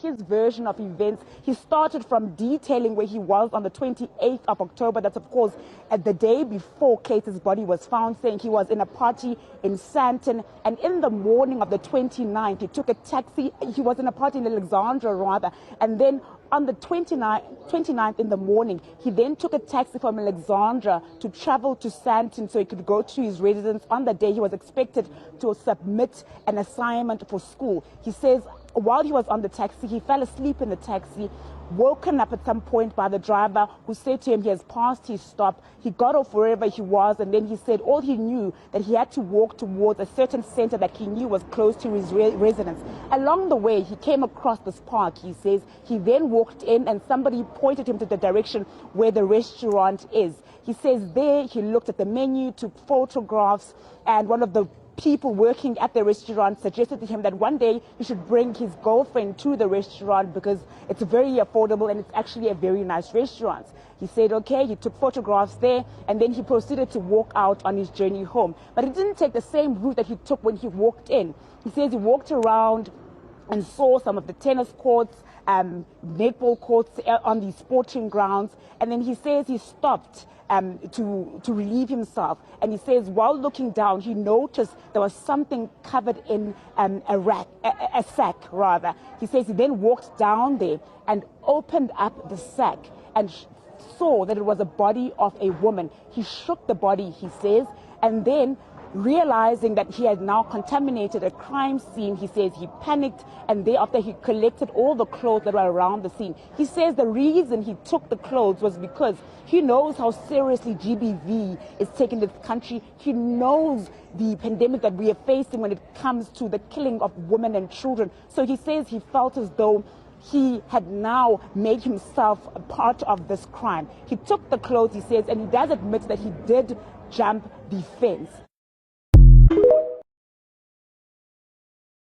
his version of events. He started from detailing where he was on the 28th of October. That's, of course, at the day before Katie's body was found, saying he was in a party in Sandton. And in the morning of the 29th, he took a taxi. He was in a party in Alexandra, rather. And then on the 29th in the morning, he then took a taxi from Alexandra to travel to Sandton so he could go to his residence. On the day, he was expected to submit an assignment for school. He says while he was on the taxi, he fell asleep in the taxi, woken up at some point by the driver who said to him he has passed his stop. He got off wherever he was, and then he said all he knew that he had to walk towards a certain center that he knew was close to his residence. Along the way, he came across this park, he says. He then walked in and somebody pointed him to the direction where the restaurant is. He says there he looked at the menu, took photographs, and one of the people working at the restaurant suggested to him that one day he should bring his girlfriend to the restaurant because it's very affordable and it's actually a very nice restaurant. He said, okay, he took photographs there, and then he proceeded to walk out on his journey home. But he didn't take the same route that he took when he walked in. He says he walked around and saw some of the tennis courts, netball courts on the sporting grounds, and then he says he stopped to relieve himself. And he says while looking down, he noticed there was something covered in a sack rather. He says he then walked down there and opened up the sack and saw that it was a body of a woman. He shook the body, he says, and then realizing that he had now contaminated a crime scene, he says he panicked, and thereafter he collected all the clothes that were around the scene. He says the reason he took the clothes was because he knows how seriously GBV is taking this country. He knows the pandemic that we are facing when it comes to the killing of women and children. So he says he felt as though he had now made himself a part of this crime. He took the clothes, he says, and he does admit that he did jump the fence.